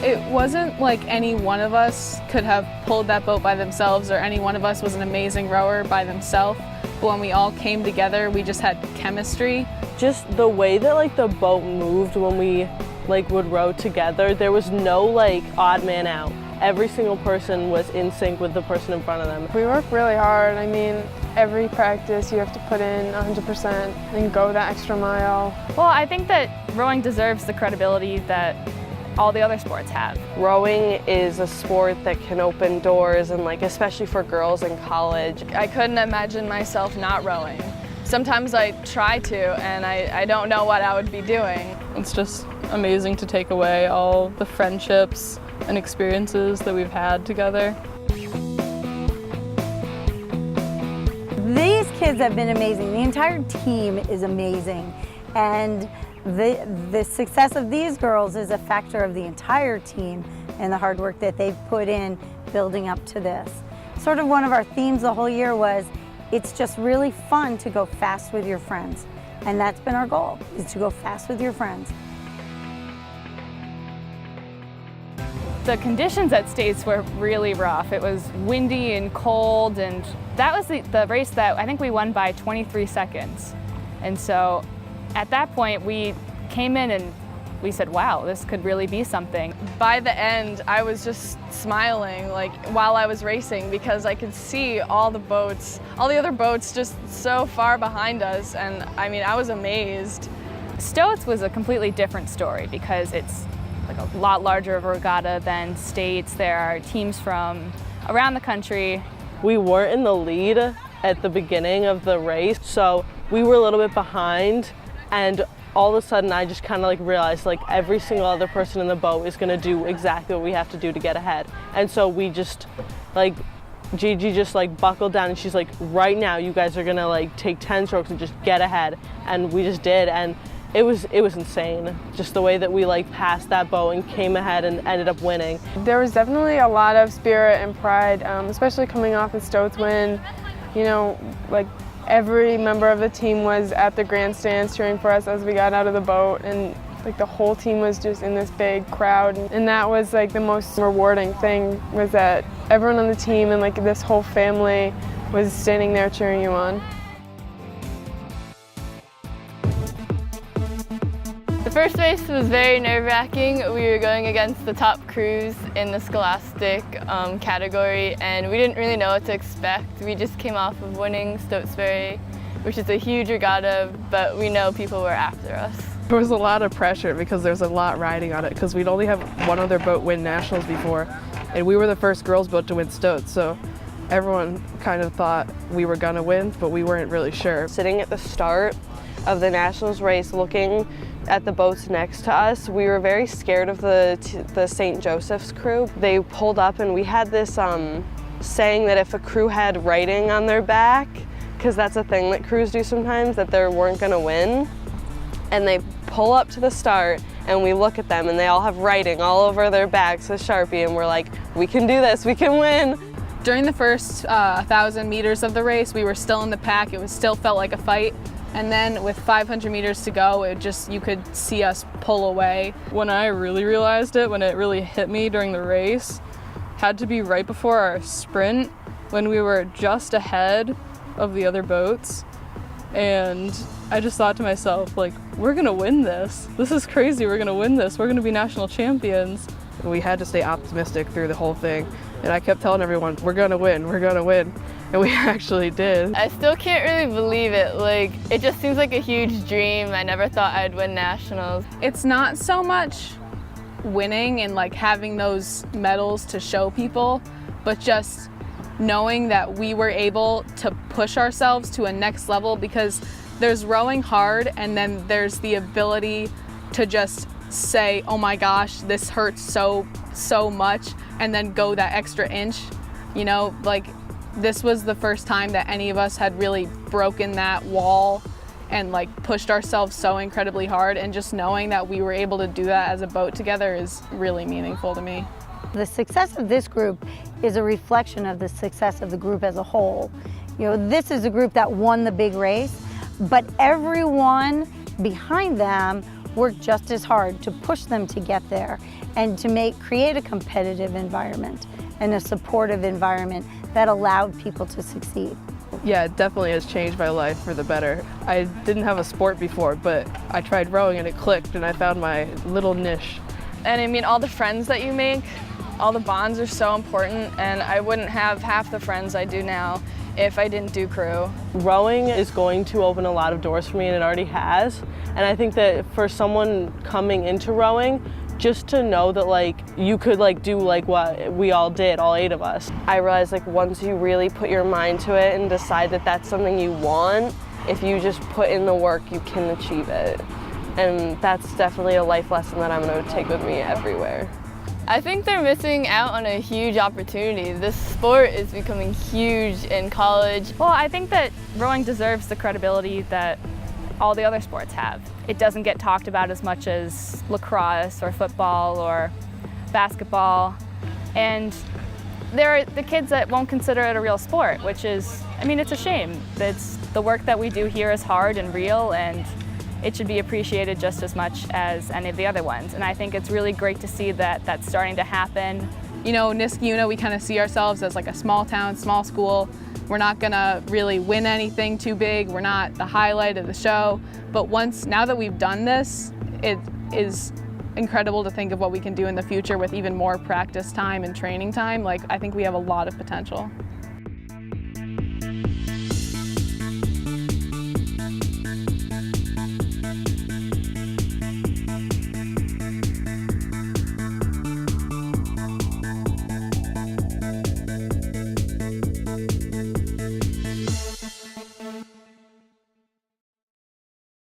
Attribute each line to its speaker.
Speaker 1: It wasn't like any one of us could have pulled that boat by themselves, or any one of us was an amazing rower by themselves. But when we all came together, we just had chemistry.
Speaker 2: Just the way that like the boat moved when we like would row together, there was no like odd man out. Every single person was in sync with the person in front of them.
Speaker 3: We work really hard. I mean, every practice you have to put in 100% and go that extra mile.
Speaker 4: Well, I think that rowing deserves the credibility that all the other sports have.
Speaker 2: Rowing is a sport that can open doors, and like especially for girls in college.
Speaker 5: I couldn't imagine myself not rowing. Sometimes I try to, and I don't know what I would be doing.
Speaker 1: It's just amazing to take away all the friendships and experiences that we've had together.
Speaker 6: These kids have been amazing. The entire team is amazing. And the success of these girls is a factor of the entire team and the hard work that they've put in building up to this. Sort of one of our themes the whole year was, it's just really fun to go fast with your friends. And that's been our goal, is to go fast with your friends.
Speaker 4: The conditions at States were really rough. It was windy and cold, and that was the race that I think we won by 23 seconds. And so at that point we came in and we said, wow, this could really be something.
Speaker 5: By the end, I was just smiling like while I was racing, because I could see all the other boats just so far behind us, and I mean, I was amazed.
Speaker 4: Stoats was a completely different story because it's like a lot larger of a regatta than States. There are teams from around the country.
Speaker 2: We weren't in the lead at the beginning of the race, so we were a little bit behind, and all of a sudden I just kind of like realized like every single other person in the boat is going to do exactly what we have to do to get ahead. And so we just like, Gigi just like buckled down and she's like, right now you guys are going to like take 10 strokes and just get ahead. And we just did, and it was insane, just the way that we like passed that boat and came ahead and ended up winning.
Speaker 3: There was definitely a lot of spirit and pride, especially coming off the Stoats win. You know, like every member of the team was at the grandstands cheering for us as we got out of the boat, and like the whole team was just in this big crowd. And that was like the most rewarding thing, was that everyone on the team and like this whole family was standing there cheering you on.
Speaker 5: The first race was very nerve-wracking. We were going against the top crews in the scholastic category, and we didn't really know what to expect. We just came off of winning Stoatsbury, which is a huge regatta, but we know people were after us.
Speaker 7: There was a lot of pressure because there's a lot riding on it, because we'd only have one other boat win nationals before, and we were the first girls boat to win Stoats, so everyone kind of thought we were gonna win, but we weren't really sure.
Speaker 2: Sitting at the start of the nationals race, looking at the boats next to us, we were very scared of the St. Joseph's crew. They pulled up and we had this saying that if a crew had writing on their back, because that's a thing that crews do sometimes, that they weren't gonna win. And they pull up to the start and we look at them and they all have writing all over their backs with Sharpie, and we're like, we can do this, we can win.
Speaker 1: During the first 1,000 meters of the race, we were still in the pack. It still felt like a fight. And then with 500 meters to go, you could see us pull away.
Speaker 7: When I really realized it, when it really hit me during the race, had to be right before our sprint, when we were just ahead of the other boats. And I just thought to myself, like, we're gonna win this. This is crazy, we're gonna win this. We're gonna be national champions. We had to stay optimistic through the whole thing. And I kept telling everyone, we're gonna win, we're gonna win. And we actually did.
Speaker 5: I still can't really believe it. Like, it just seems like a huge dream. I never thought I'd win nationals.
Speaker 1: It's not so much winning and like having those medals to show people, but just knowing that we were able to push ourselves to a next level, because there's rowing hard and then there's the ability to just say, oh my gosh, this hurts so much, and then go that extra inch. You know, like, this was the first time that any of us had really broken that wall and like pushed ourselves so incredibly hard, and just knowing that we were able to do that as a boat together is really meaningful to me.
Speaker 6: The success of this group is a reflection of the success of the group as a whole. You know, this is a group that won the big race, but everyone behind them worked just as hard to push them to get there. and to create a competitive environment and a supportive environment that allowed people to succeed.
Speaker 2: Yeah, it definitely has changed my life for the better. I didn't have a sport before, but I tried rowing and it clicked and I found my little niche.
Speaker 8: And I mean, all the friends that you make, all the bonds are so important, and I wouldn't have half the friends I do now if I didn't do crew.
Speaker 2: Rowing is going to open a lot of doors for me, and it already has. And I think that for someone coming into rowing, just to know that like you could like do like what we all did, all 8 of us. I realized like once you really put your mind to it and decide that that's something you want, if you just put in the work, you can achieve it. And that's definitely a life lesson that I'm going to take with me everywhere.
Speaker 5: I think they're missing out on a huge opportunity. This sport is becoming huge in college.
Speaker 4: Well, I think that rowing deserves the credibility that all the other sports have. It doesn't get talked about as much as lacrosse or football or basketball. And there are the kids that won't consider it a real sport, which is, I mean, it's a shame. The work that we do here is hard and real, and it should be appreciated just as much as any of the other ones. And I think it's really great to see that that's starting to happen.
Speaker 1: You know, Niskayuna, we kind of see ourselves as like a small town, small school. We're not gonna really win anything too big. We're not the highlight of the show. But now that we've done this, it is incredible to think of what we can do in the future with even more practice time and training time. Like, I think we have a lot of potential.